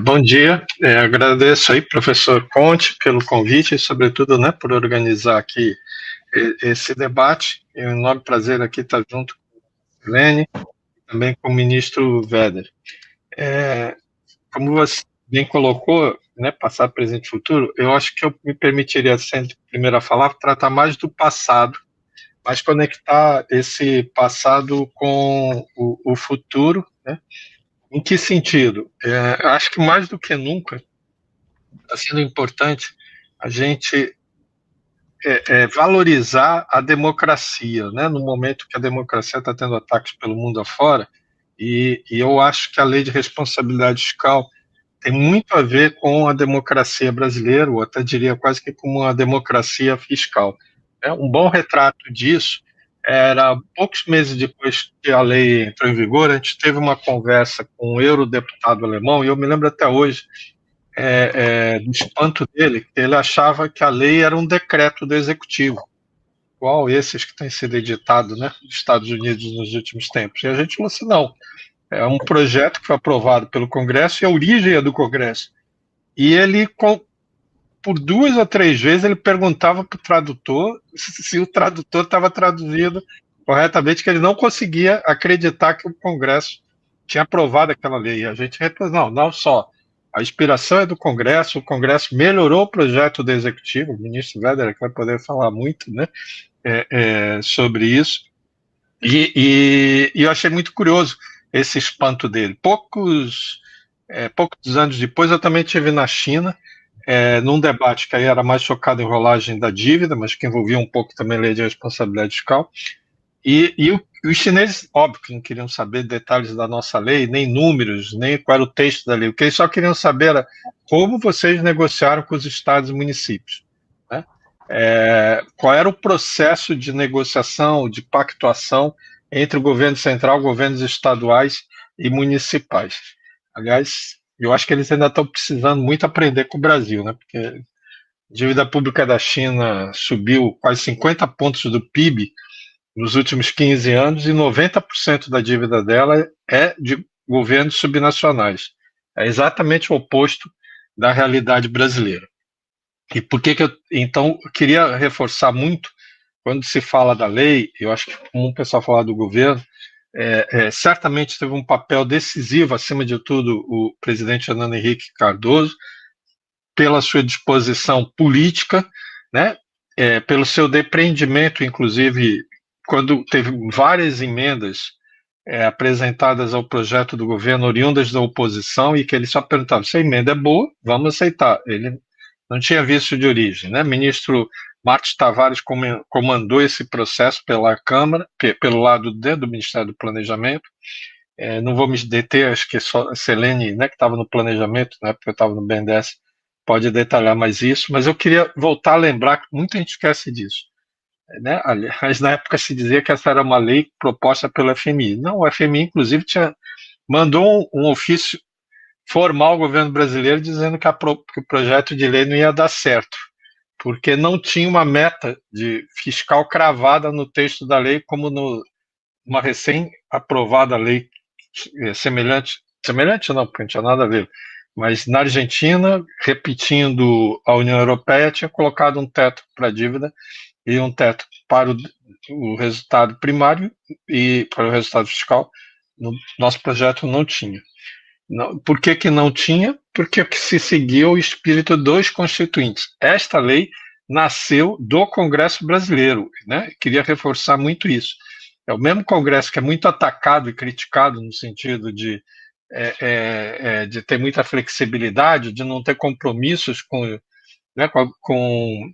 Bom dia, agradeço aí, professor Conte, pelo convite e, sobretudo, né, por organizar aqui esse debate. É um enorme prazer aqui estar junto com a Helene e também com o ministro Weber. Como você bem colocou, né, passado, presente e futuro, eu acho que eu me permitiria, sendo primeiro a falar, tratar mais do passado, mas conectar esse passado com o futuro, né? Em que sentido? Acho que mais do que nunca está sendo importante a gente valorizar a democracia, né? No momento que a democracia está tendo ataques pelo mundo afora, e eu acho que a lei de responsabilidade fiscal tem muito a ver com a democracia brasileira, ou até diria quase que como uma democracia fiscal. Um bom retrato disso era poucos meses depois que a lei entrou em vigor, a gente teve uma conversa com um eurodeputado alemão, e eu me lembro até hoje do espanto dele, que ele achava que a lei era um decreto do executivo, igual esses que têm sido editados, né, nos Estados Unidos nos últimos tempos. E a gente falou assim, não, é um projeto que foi aprovado pelo Congresso e a origem é do Congresso. E ele, por 2 ou 3 vezes, ele perguntava para o tradutor se o tradutor estava traduzido corretamente, que ele não conseguia acreditar que o Congresso tinha aprovado aquela lei. E a gente não, não só. A inspiração é do Congresso, o Congresso melhorou o projeto do Executivo, o ministro Weber vai poder falar muito, né, sobre isso, e eu achei muito curioso esse espanto dele. Poucos anos depois, eu também estive na China, num debate que aí era mais focado em rolagem da dívida, mas que envolvia um pouco também a lei de responsabilidade fiscal, e os chineses, óbvio, que não queriam saber detalhes da nossa lei, nem números, nem qual era o texto da lei. O que eles só queriam saber era como vocês negociaram com os estados e municípios, né? Qual era o processo de negociação, de pactuação entre o governo central, governos estaduais e municipais. Aliás, eu acho que eles ainda estão precisando muito aprender com o Brasil, né? Porque a dívida pública da China subiu quase 50 pontos do PIB nos últimos 15 anos, e 90% da dívida dela é de governos subnacionais. É exatamente o oposto da realidade brasileira. E por que eu, então, eu queria reforçar muito, quando se fala da lei, eu acho que, como o pessoal fala do governo, certamente teve um papel decisivo, acima de tudo, o presidente Fernando Henrique Cardoso, pela sua disposição política, né, pelo seu depreendimento, inclusive, quando teve várias emendas apresentadas ao projeto do governo oriundas da oposição, e que ele só perguntava, se a emenda é boa, vamos aceitar. Ele não tinha visto de origem, né? Ministro Marcos Tavares comandou esse processo pela Câmara, pelo lado do Ministério do Planejamento. Não vou me deter, acho que só a Selene, né, que estava no planejamento, né, porque eu estava no BNDES, pode detalhar mais isso, mas eu queria voltar a lembrar que muita gente esquece disso, né? Aliás, na época se dizia que essa era uma lei proposta pelo FMI. Não, o FMI, inclusive, mandou um ofício formal ao governo brasileiro dizendo que o projeto de lei não ia dar certo, porque não tinha uma meta de fiscal cravada no texto da lei, como numa recém-aprovada lei semelhante não, porque não tinha nada a ver, mas na Argentina, repetindo a União Europeia, tinha colocado um teto para a dívida e um teto para o resultado primário e para o resultado fiscal. No nosso projeto não tinha. Não, por que não tinha? Porque se seguiu o espírito dos constituintes. Esta lei nasceu do Congresso brasileiro, né? Queria reforçar muito isso. É o mesmo Congresso que é muito atacado e criticado no sentido de ter muita flexibilidade, de não ter compromissos né, com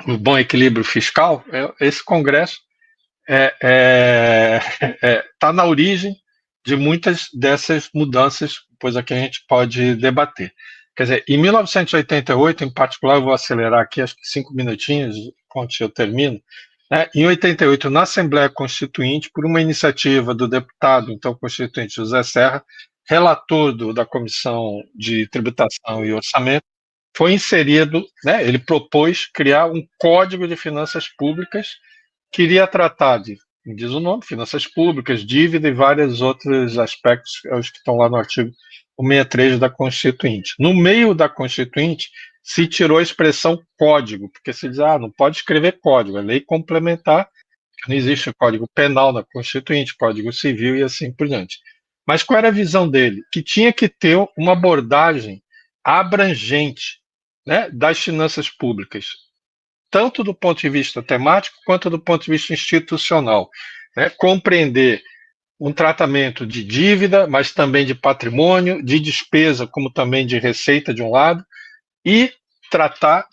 o bom equilíbrio fiscal. Esse Congresso está na origem de muitas dessas mudanças, pois aqui a gente pode debater. Quer dizer, em 1988, em particular, eu vou acelerar aqui, acho que 5 minutinhos, quando eu termino, né? Em 88, na Assembleia Constituinte, por uma iniciativa do deputado, então constituinte José Serra, relator da Comissão de Tributação e Orçamento, foi inserido, né, ele propôs criar um Código de Finanças Públicas que iria tratar de, diz o nome, finanças públicas, dívida e vários outros aspectos, os que estão lá no artigo o 63 da Constituinte. No meio da Constituinte, se tirou a expressão código, porque se diz, não pode escrever código, é lei complementar, não existe código penal na Constituinte, código civil e assim por diante. Mas qual era a visão dele? Que tinha que ter uma abordagem abrangente, né, das finanças públicas, tanto do ponto de vista temático quanto do ponto de vista institucional, né, compreender um tratamento de dívida, mas também de patrimônio, de despesa, como também de receita de um lado, e tratar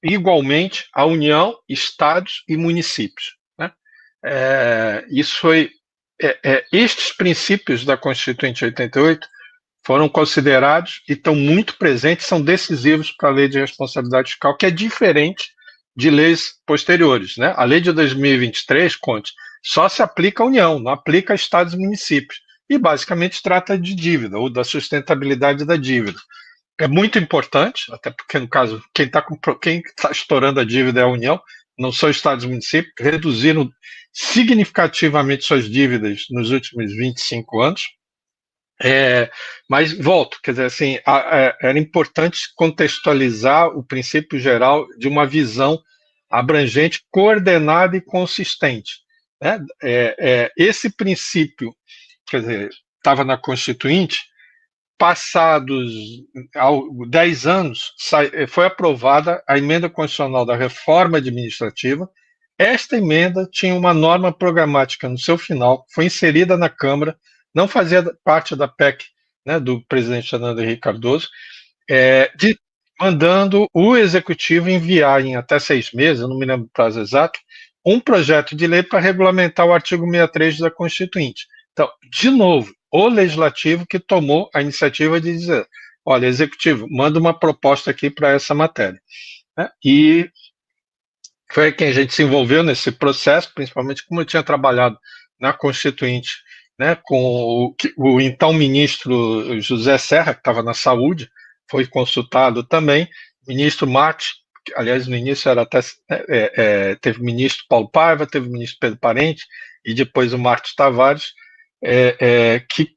igualmente a União, estados e municípios, né? Isso foi estes princípios da Constituinte 88 foram considerados e estão muito presentes, são decisivos para a Lei de Responsabilidade Fiscal, que é diferente de leis posteriores, né? A Lei de 2023, Conte, só se aplica à União, não aplica a estados e municípios, e basicamente trata de dívida, ou da sustentabilidade da dívida. É muito importante, até porque, no caso, quem tá estourando a dívida é a União, não são estados e municípios, que reduziram significativamente suas dívidas nos últimos 25 anos. Mas volto, quer dizer, assim, era importante contextualizar o princípio geral de uma visão abrangente, coordenada e consistente, né? Esse princípio, quer dizer, estava na Constituinte. Passados 10 anos, foi aprovada a emenda constitucional da reforma administrativa. Esta emenda tinha uma norma programática no seu final, foi inserida na Câmara, não fazia parte da PEC, né, do presidente Fernando Henrique Cardoso, mandando o Executivo enviar em até 6 meses, eu não me lembro o prazo exato, um projeto de lei para regulamentar o artigo 63 da Constituinte. Então, de novo, o Legislativo que tomou a iniciativa de dizer, olha, Executivo, manda uma proposta aqui para essa matéria. Né? E foi quem a gente se envolveu nesse processo, principalmente como eu tinha trabalhado na Constituinte, né, com o então ministro José Serra, que estava na Saúde, foi consultado também, ministro Mate, que, aliás, no início era até, teve o ministro Paulo Paiva, teve o ministro Pedro Parente, e depois o Marcos Tavares, que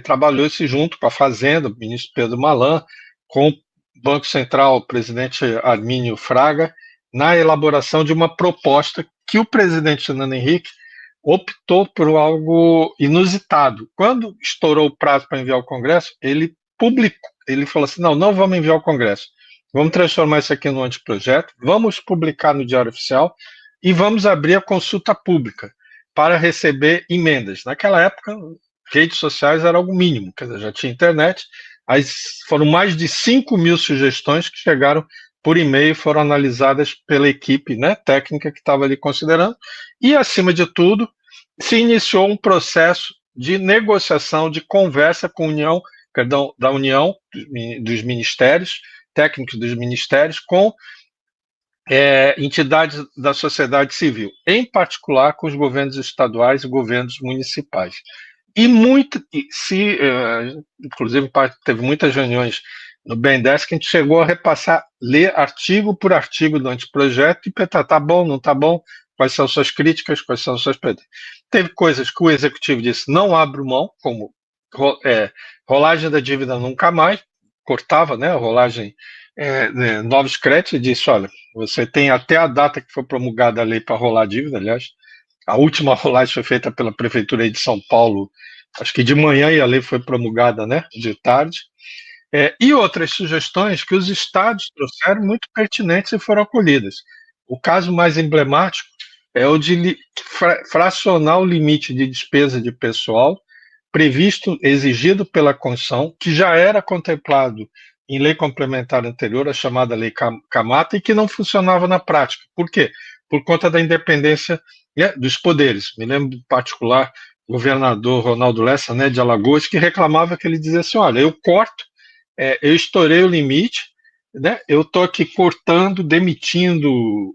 trabalhou-se junto com a Fazenda, o ministro Pedro Malan, com o Banco Central, o presidente Armínio Fraga, na elaboração de uma proposta que o presidente Fernando Henrique optou por algo inusitado. Quando estourou o prazo para enviar ao Congresso, ele publicou, ele falou assim, não vamos enviar ao Congresso, vamos transformar isso aqui num anteprojeto, vamos publicar no Diário Oficial e vamos abrir a consulta pública para receber emendas. Naquela época, redes sociais era algo mínimo, quer dizer, já tinha internet, foram mais de 5.000 sugestões que chegaram por e-mail, foram analisadas pela equipe, né, técnica que estava ali considerando, e, acima de tudo, se iniciou um processo de negociação, de conversa com a União, da União, dos ministérios, técnicos dos ministérios, com entidades da sociedade civil, em particular com os governos estaduais e governos municipais. E inclusive teve muitas reuniões no BNDES que a gente chegou a repassar, ler artigo por artigo do anteprojeto e pensar, tá bom, não tá bom, quais são suas críticas, quais são suas pedras. Teve coisas que o Executivo disse, não abro mão, como rolagem da dívida nunca mais, cortava, né, a rolagem, novos créditos, e disse, olha, você tem até a data que foi promulgada a lei para rolar a dívida, aliás, a última rolagem foi feita pela Prefeitura de São Paulo, acho que de manhã, e a lei foi promulgada, né, de tarde. E outras sugestões que os estados trouxeram muito pertinentes e foram acolhidas. O caso mais emblemático é o de fracionar o limite de despesa de pessoal previsto, exigido pela Constituição, que já era contemplado em lei complementar anterior, a chamada Lei Camata, e que não funcionava na prática. Por quê? Por conta da independência, né, dos poderes. Me lembro, em particular, o governador Ronaldo Lessa, né, de Alagoas, que reclamava, que ele dizia assim, olha, eu corto, eu estourei o limite, né, eu estou aqui cortando, demitindo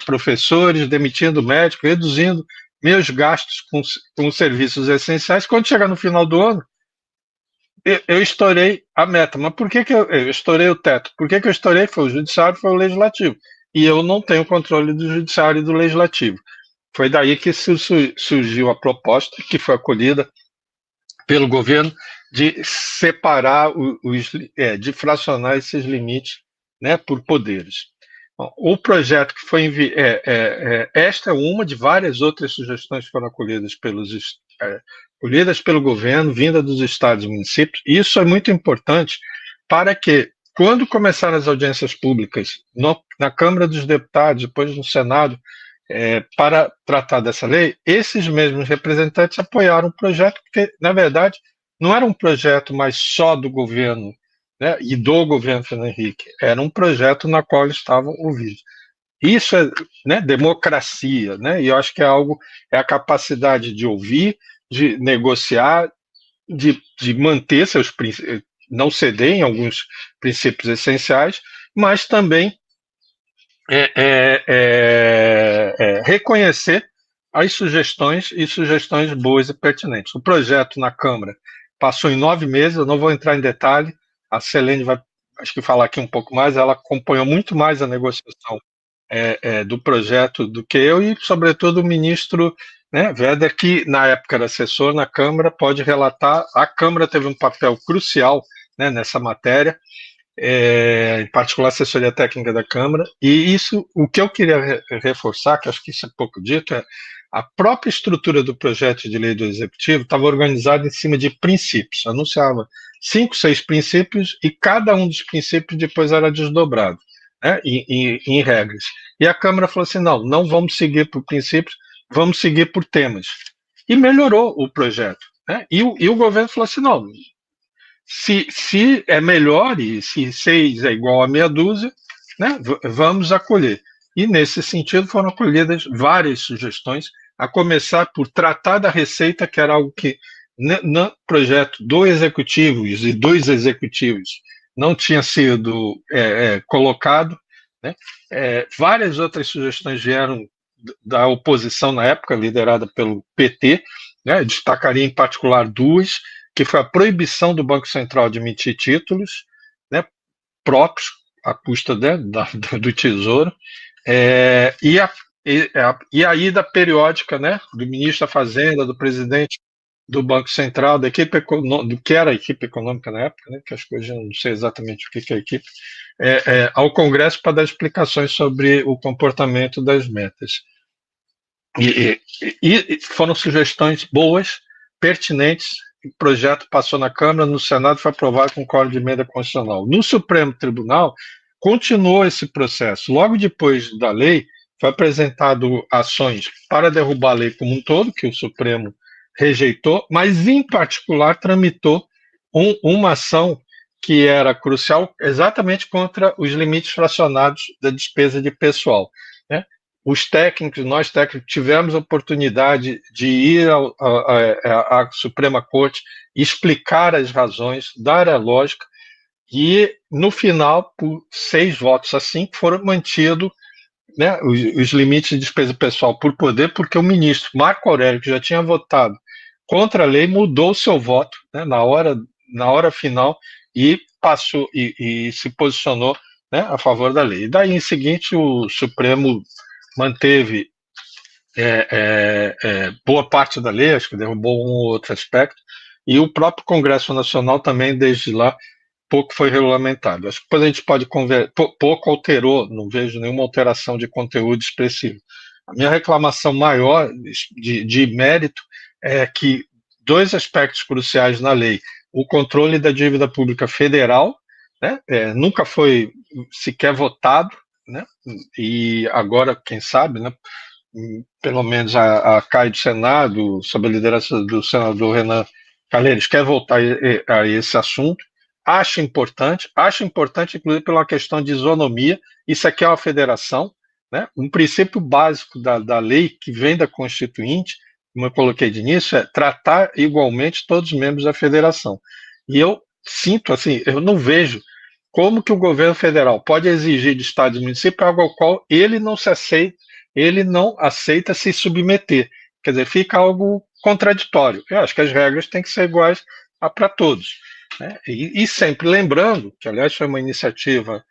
professores, demitindo médicos, reduzindo meus gastos com serviços essenciais. Quando chegar no final do ano, eu estourei a meta. Mas por que eu estourei o teto? Por que eu estourei? Foi o Judiciário, foi o Legislativo. E eu não tenho controle do Judiciário e do Legislativo. Foi daí que surgiu a proposta, que foi acolhida pelo governo, de separar, de fracionar esses limites, né, por poderes. Bom, o projeto que foi esta é uma de várias outras sugestões que foram acolhidas pelo governo, vinda dos estados e municípios. E isso é muito importante para que, quando começarem as audiências públicas na Câmara dos Deputados, depois no Senado, para tratar dessa lei, esses mesmos representantes apoiaram o projeto, porque, na verdade, não era um projeto mais só do governo, né, e do governo Fernando Henrique, era um projeto na qual eles estavam ouvidos. Isso é, né, democracia, né, e eu acho que é a capacidade de ouvir, de negociar, de manter seus princípios, não ceder em alguns princípios essenciais, mas também reconhecer as sugestões e sugestões boas e pertinentes. O projeto na Câmara passou em 9 meses, eu não vou entrar em detalhe, a Selene vai, acho que falar aqui um pouco mais, ela acompanhou muito mais a negociação do projeto do que eu e, sobretudo, o ministro, né, Weber, que na época era assessor na Câmara, pode relatar, a Câmara teve um papel crucial, né, nessa matéria, em particular a assessoria técnica da Câmara, e isso, o que eu queria reforçar, que acho que isso é pouco dito, é a própria estrutura do projeto de lei do Executivo estava organizada em cima de princípios, anunciava 5, 6 princípios, e cada um dos princípios depois era desdobrado, né, em regras. E a Câmara falou assim, não vamos seguir por princípios, vamos seguir por temas. E melhorou o projeto. Né, e o governo falou assim, não, se é melhor e se 6 é igual a meia dúzia, né, vamos acolher. E, nesse sentido, foram acolhidas várias sugestões, a começar por tratar da receita, que era algo que, no projeto do Executivo e dos executivos, não tinha sido colocado. Né? Várias outras sugestões vieram da oposição na época, liderada pelo PT, né? Destacaria em particular duas, que foi a proibição do Banco Central de emitir títulos, né, próprios, à custa, né, do Tesouro, e a ida periódica, né, do ministro da Fazenda, do presidente do Banco Central, da equipe do que era a equipe econômica na época, né, que as coisas não sei exatamente o que é a equipe, ao Congresso para dar explicações sobre o comportamento das metas. E foram sugestões boas, pertinentes. O projeto passou na Câmara, no Senado foi aprovado com quórum de emenda constitucional. No Supremo Tribunal, continuou esse processo. Logo depois da lei, foi apresentado ações para derrubar a lei como um todo, que o Supremo rejeitou, mas, em particular, tramitou uma ação que era crucial exatamente contra os limites fracionados da despesa de pessoal. Né? Nós técnicos, tivemos a oportunidade de ir à Suprema Corte, explicar as razões, dar a lógica, e, no final, por 6 votos assim, foram mantidos, né, os limites de despesa pessoal por poder, porque o ministro Marco Aurélio, que já tinha votado contra a lei, mudou seu voto, né, na hora final, e passou e se posicionou, né, a favor da lei. E daí, em seguinte, o Supremo manteve boa parte da lei, acho que derrubou um ou outro aspecto, e o próprio Congresso Nacional também, desde lá, pouco foi regulamentado. Acho que depois a gente pode pouco alterou, não vejo nenhuma alteração de conteúdo expressivo. A minha reclamação maior de mérito é que 2 aspectos cruciais na lei: o controle da dívida pública federal, né, nunca foi sequer votado, né, e agora, quem sabe, né, pelo menos a CAI do Senado, sob a liderança do senador Renan Calheiros, quer voltar a esse assunto. Acho importante, inclusive, pela questão de isonomia. Isso aqui é uma federação, né? Um princípio básico da lei que vem da Constituinte, como eu coloquei de início, é tratar igualmente todos os membros da federação. E eu sinto, assim, eu não vejo como que o governo federal pode exigir de Estado e município algo ao qual ele não aceita se submeter. Quer dizer, fica algo contraditório. Eu acho que as regras têm que ser iguais para todos. Né? E sempre lembrando, que aliás foi uma iniciativa,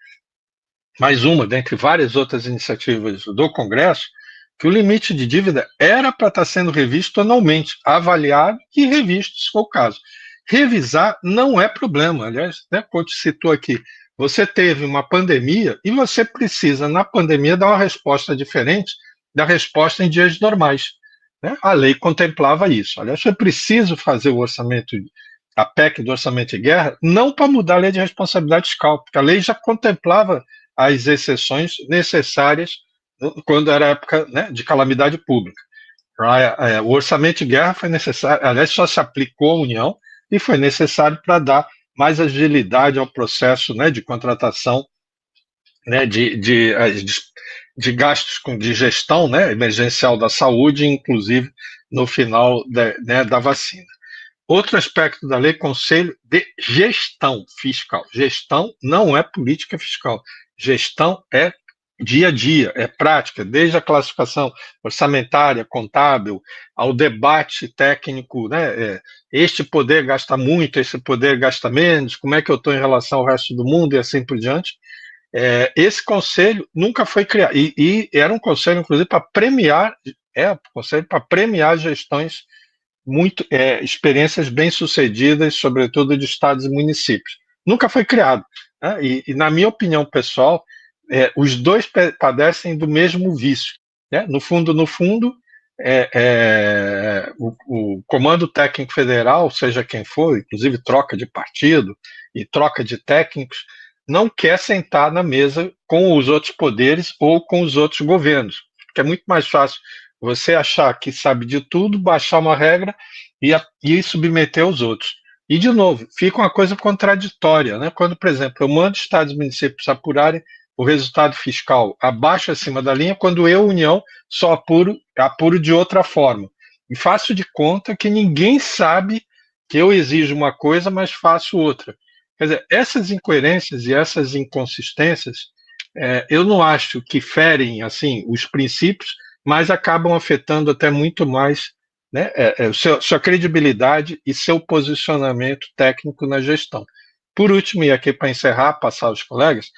mais uma dentre várias outras iniciativas do Congresso, que o limite de dívida era para estar sendo revisto anualmente, avaliado e revisto, se for o caso. revisar não é problema. Aliás, né, como te citou aqui, você teve uma pandemia e você precisa, na pandemia, dar uma resposta diferente da resposta em dias normais. Né? A lei contemplava isso. Aliás, foi preciso fazer o orçamento, a PEC do orçamento de guerra, não para mudar a lei de responsabilidade fiscal, porque a lei já contemplava as exceções necessárias quando era época, né, de calamidade pública. O orçamento de guerra foi necessário, aliás, só se aplicou à União e foi necessário para dar mais agilidade ao processo, né, de contratação, né, de gastos de gestão, né, emergencial da saúde, inclusive no final né, da vacina. Outro aspecto da lei, Conselho de Gestão Fiscal. Gestão não é política fiscal. Gestão é dia a dia, é prática, desde a classificação orçamentária, contábil, ao debate técnico, né? Este poder gasta muito, esse poder gasta menos, como é que eu estou em relação ao resto do mundo e assim por diante. Esse conselho nunca foi criado, e era um conselho, inclusive, para premiar, um conselho para premiar gestões experiências bem-sucedidas, sobretudo de estados e municípios. Nunca foi criado. Né? E, na minha opinião pessoal, os dois padecem do mesmo vício. Né? No fundo, o Comando Técnico Federal, seja quem for, inclusive troca de partido e troca de técnicos, não quer sentar na mesa com os outros poderes ou com os outros governos, porque é muito mais fácil você achar que sabe de tudo, baixar uma regra e submeter aos outros. E, de novo, fica uma coisa contraditória. Né? Quando, por exemplo, eu mando estados e municípios apurarem o resultado fiscal abaixo acima da linha, quando eu, União, só apuro de outra forma. E faço de conta que ninguém sabe que eu exijo uma coisa, mas faço outra. Quer dizer, essas incoerências e essas inconsistências, eu não acho que ferem assim os princípios, mas acabam afetando até muito mais, né, sua credibilidade e seu posicionamento técnico na gestão. Por último, e aqui para encerrar, passar aos colegas,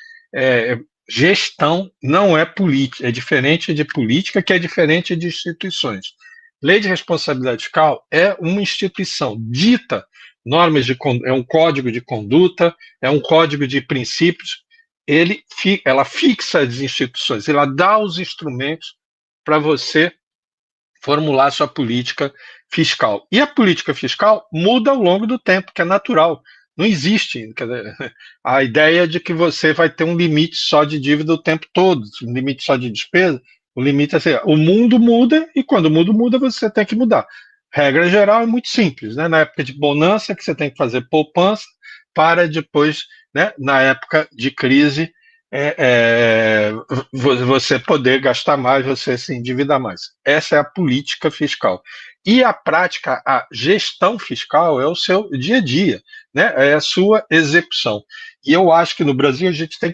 gestão não é política, é diferente de política, que é diferente de instituições. Lei de responsabilidade fiscal é uma instituição, dita é um código de conduta, é um código de princípios, ela fixa as instituições, ela dá os instrumentos para você formular sua política fiscal. E a política fiscal muda ao longo do tempo, que é natural. Não existe a ideia de que você vai ter um limite só de dívida o tempo todo, um limite só de despesa. O limite é assim, o mundo muda e quando o mundo muda, você tem que mudar. Regra geral é muito simples, né? Na época de bonança, que você tem que fazer poupança para depois, né, na época de crise, você poder gastar mais, você se endividar mais. Essa é a política fiscal. E a prática, a gestão fiscal é o seu dia a dia, né? É a sua execução. E eu acho que no Brasil a gente tem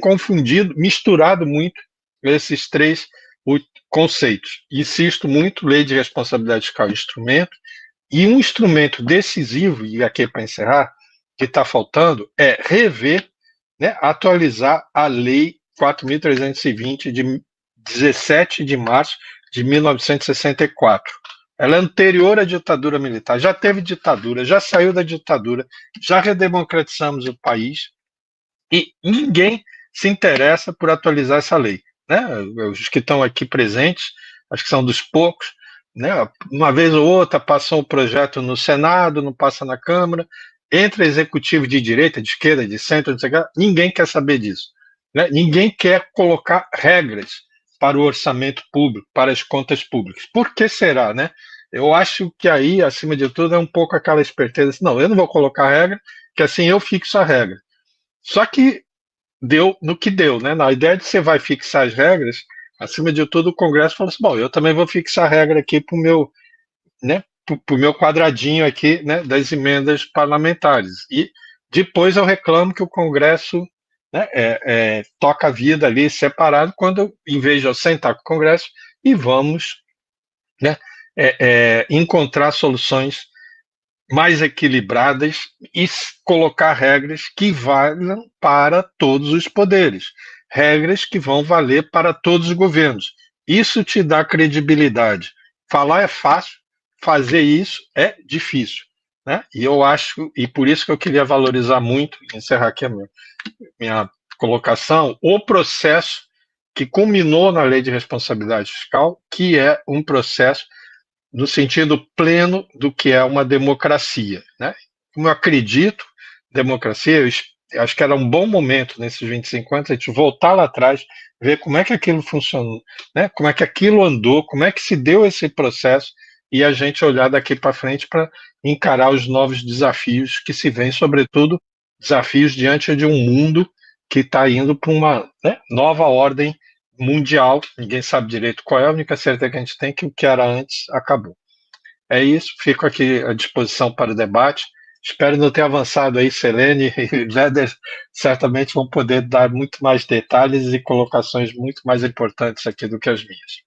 misturado muito esses três conceitos. Insisto muito, lei de responsabilidade fiscal é instrumento, e um instrumento decisivo, e aqui para encerrar, que está faltando, é rever, né, atualizar a Lei 4.320 de 17 de março de 1964. Ela é anterior à ditadura militar, já teve ditadura, já saiu da ditadura, já redemocratizamos o país e ninguém se interessa por atualizar essa lei. Né? Os que estão aqui presentes, acho que são dos poucos, né? Uma vez ou outra passa um projeto no Senado, não passa na Câmara, entra executivo de direita, de esquerda, de centro, não sei o que, ninguém quer saber disso. Né? Ninguém quer colocar regras para o orçamento público, para as contas públicas. Por que será, né? Eu acho que aí, acima de tudo, é um pouco aquela esperteza assim, não, eu não vou colocar regra, que assim eu fixo a regra. Só que deu no que deu, né? Na ideia de você vai fixar as regras, acima de tudo o Congresso falou assim, bom, eu também vou fixar a regra aqui para o meu, né, pro meu quadradinho aqui, né, das emendas parlamentares. E depois eu reclamo que o Congresso, né, toca a vida ali separado, quando, em vez de eu sentar com o Congresso e vamos, né, encontrar soluções mais equilibradas e colocar regras que valham para todos os poderes, regras que vão valer para todos os governos. Isso te dá credibilidade. Falar é fácil, fazer isso é difícil. né? E eu acho, e por isso que eu queria valorizar muito, encerrar aqui a minha colocação, o processo que culminou na Lei de Responsabilidade Fiscal, que é um processo no sentido pleno do que é uma democracia, né? Como eu acredito, democracia, eu acho que era um bom momento nesses 25 anos a gente voltar lá atrás, ver como é que aquilo funcionou, né? Como é que aquilo andou, como é que se deu esse processo e a gente olhar daqui para frente para encarar os novos desafios que se vêm, sobretudo desafios diante de um mundo que está indo para uma, né, nova ordem mundial. Ninguém sabe direito qual é, a única certeza que a gente tem é que o que era antes acabou. É isso, fico aqui à disposição para o debate. Espero não ter avançado aí, Selene e Leder certamente vão poder dar muito mais detalhes e colocações muito mais importantes aqui do que as minhas.